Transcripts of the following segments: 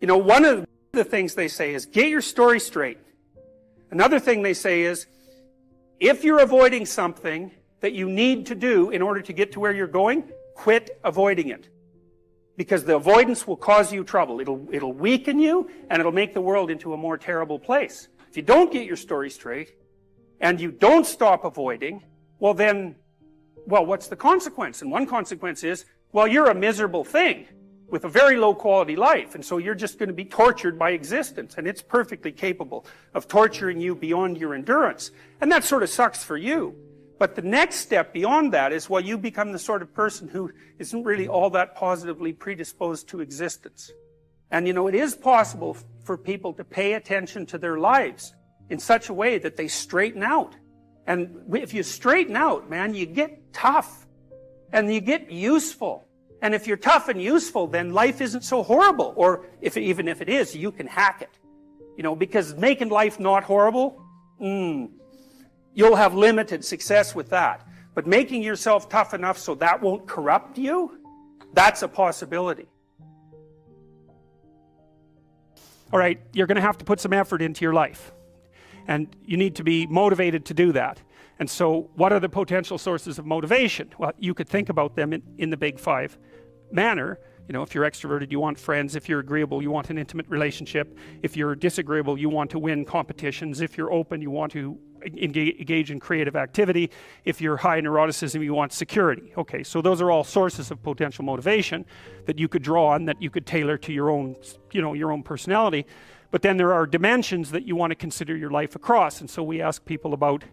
You know, one of the things they say is get your story straight. Another thing they say is, if you're avoiding something that you need to do in order to get to where you're going, quit avoiding it. Because the avoidance will cause you trouble. It'll weaken you, and it'll make the world into a more terrible place. If you don't get your story straight, and you don't stop avoiding, well then, well, what's the consequence? And one consequence is, well, you're a miserable thing with a very low quality life, and so you're just going to be tortured by existence, and it's perfectly capable of torturing you beyond your endurance. And that sort of sucks for you. But the next step beyond that is, well, you become the sort of person who isn't really all that positively predisposed to existence. And you know, it is possible for people to pay attention to their lives in such a way that they straighten out. And if you straighten out, man, you get tough. And you get useful. And if you're tough and useful, then life isn't so horrible. Or even if it is, you can hack it. You know, because making life not horrible, you'll have limited success with that. But making yourself tough enough so that won't corrupt you, that's a possibility. All right, you're going to have to put some effort into your life. And you need to be motivated to do that. And so, what are the potential sources of motivation? Well, you could think about them in the big five manner. You know, if you're extroverted, you want friends. If you're agreeable, you want an intimate relationship. If you're disagreeable, you want to win competitions. If you're open, you want to engage in creative activity. If you're high in neuroticism, you want security. Okay, so those are all sources of potential motivation that you could draw on, that you could tailor to your own, you know, your own personality. But then there are dimensions that you want to consider your life across. And so we ask people about,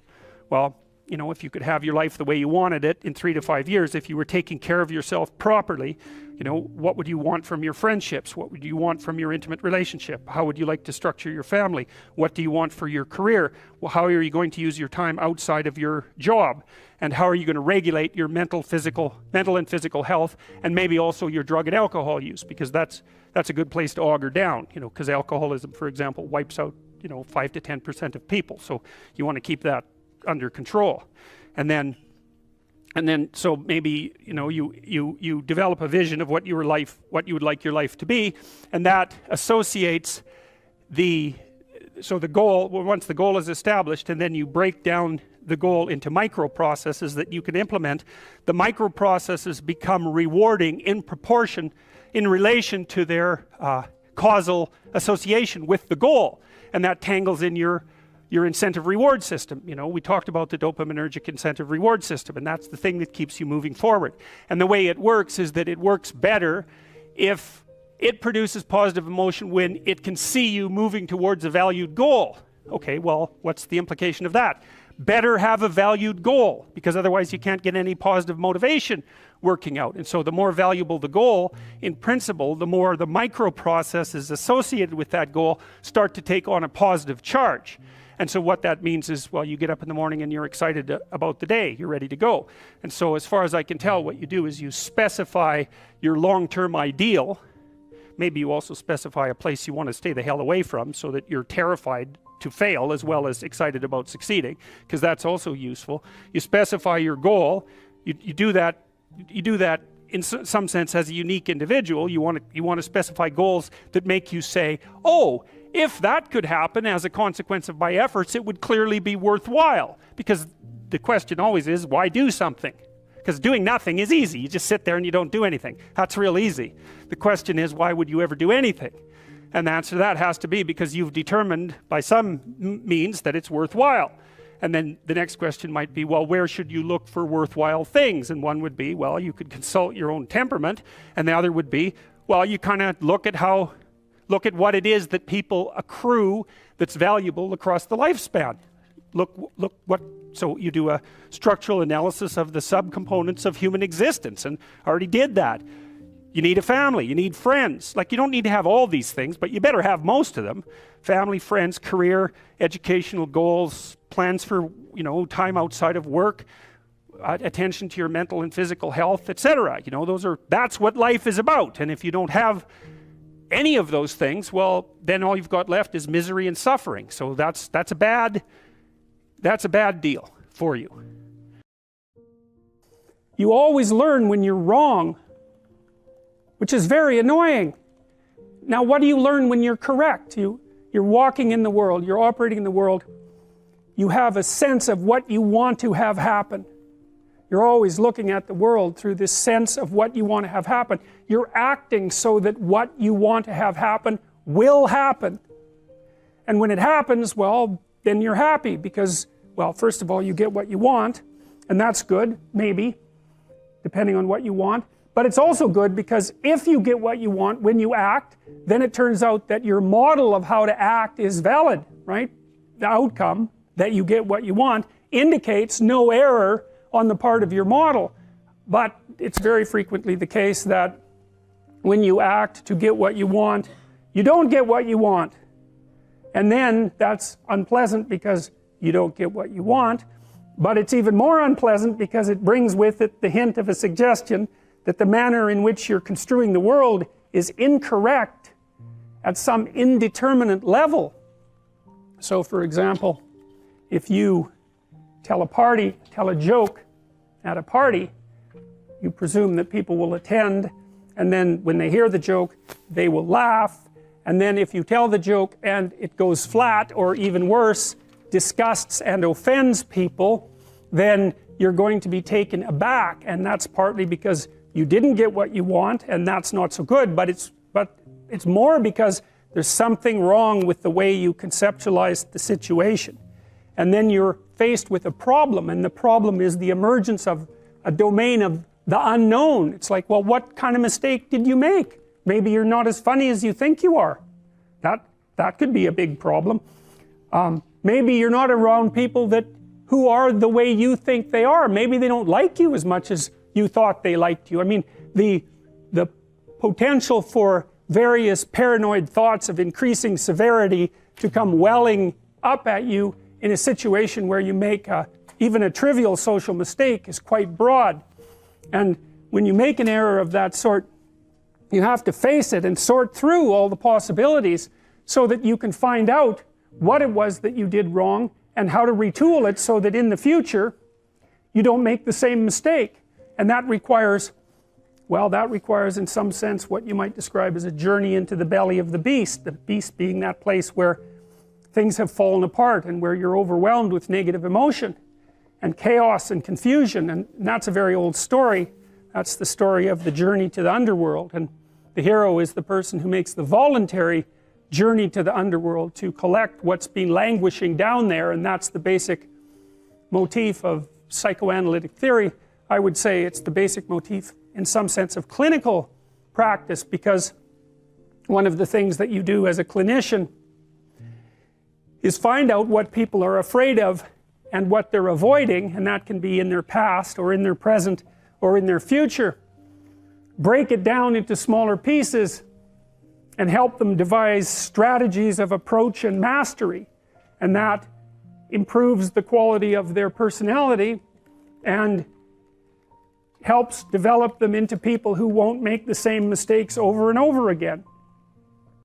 well, you know, if you could have your life the way you wanted it in 3 to 5 years, if you were taking care of yourself properly, you know, what would you want from your friendships? What would you want from your intimate relationship? How would you like to structure your family? What do you want for your career? Well, how are you going to use your time outside of your job? And how are you going to regulate your mental and physical health, and maybe also your drug and alcohol use? Because that's a good place to auger down, you know, because alcoholism, for example, wipes out, you know, 5 to 10% of people. So you want to keep that under control. And then so maybe, you know, you develop a vision of what you would like your life to be, and that associates the goal. Well, once the goal is established, and then you break down the goal into microprocesses that you can implement, the microprocesses become rewarding in proportion, in relation to their causal association with the goal, and that tangles in your incentive reward system. You know, we talked about the dopaminergic incentive reward system, and that's the thing that keeps you moving forward. And the way it works is that it works better if it produces positive emotion when it can see you moving towards a valued goal. Okay, well, what's the implication of that? Better have a valued goal, because otherwise you can't get any positive motivation working out. And so the more valuable the goal, in principle, the more the microprocesses associated with that goal start to take on a positive charge. And so what that means is, well, you get up in the morning and you're excited about the day, you're ready to go. And so as far as I can tell, what you do is you specify your long-term ideal. Maybe you also specify a place you want to stay the hell away from, so that you're terrified to fail as well as excited about succeeding, because that's also useful. You specify your goal. You do that in some sense as a unique individual. You want to specify goals that make you say, oh, if that could happen as a consequence of my efforts, it would clearly be worthwhile. Because the question always is, why do something? Because doing nothing is easy. You just sit there and you don't do anything. That's real easy. The question is, why would you ever do anything? And the answer to that has to be because you've determined by some means that it's worthwhile. And then the next question might be, well, where should you look for worthwhile things? And one would be, well, you could consult your own temperament. And the other would be, well, you kind of look at what it is that people accrue that's valuable across the lifespan. So you do a structural analysis of the subcomponents of human existence, and I already did that. You need a family, you need friends. Like, you don't need to have all these things, but you better have most of them. Family, friends, career, educational goals, plans for, you know, time outside of work, attention to your mental and physical health, etc. You know, that's what life is about. And if you don't have any of those things, well, then all you've got left is misery and suffering. So that's a bad deal for you. You always learn when you're wrong, which is very annoying. Now what do you learn when you're correct? You're walking in the world, you're operating in the world, you have a sense of what you want to have happen. You're always looking at the world through this sense of what you want to have happen. You're acting so that what you want to have happen will happen. And when it happens, well, then you're happy because, well, first of all, you get what you want, and that's good, maybe, depending on what you want. But it's also good because if you get what you want when you act, then it turns out that your model of how to act is valid, right? The outcome, that you get what you want, indicates no error on the part of your model. But it's very frequently the case that when you act to get what you want, you don't get what you want. And then that's unpleasant because you don't get what you want. But it's even more unpleasant because it brings with it the hint of a suggestion that the manner in which you're construing the world is incorrect at some indeterminate level. So for example, if you tell a joke at a party, you presume that people will attend, and then when they hear the joke, they will laugh, and then if you tell the joke and it goes flat, or even worse, disgusts and offends people, then you're going to be taken aback, and that's partly because you didn't get what you want, and that's not so good, but it's more because there's something wrong with the way you conceptualized the situation. And then you're faced with a problem, and the problem is the emergence of a domain of the unknown. It's like, well, what kind of mistake did you make? Maybe you're not as funny as you think you are. That could be a big problem. Maybe you're not around people who are the way you think they are. Maybe they don't like you as much as you thought they liked you. I mean, the potential for various paranoid thoughts of increasing severity to come welling up at you in a situation where you make even a trivial social mistake is quite broad. And when you make an error of that sort, you have to face it and sort through all the possibilities so that you can find out what it was that you did wrong and how to retool it so that in the future you don't make the same mistake. And that requires, well, in some sense what you might describe as a journey into the belly of the beast being that place where things have fallen apart and where you're overwhelmed with negative emotion and chaos and confusion. And that's a very old story. That's the story of the journey to the underworld, and the hero is the person who makes the voluntary journey to the underworld to collect what's been languishing down there, and that's the basic motif of psychoanalytic theory. I would say it's the basic motif in some sense of clinical practice, because one of the things that you do as a clinician is find out what people are afraid of and what they're avoiding, and that can be in their past or in their present or in their future. Break it down into smaller pieces and help them devise strategies of approach and mastery, and that improves the quality of their personality and helps develop them into people who won't make the same mistakes over and over again.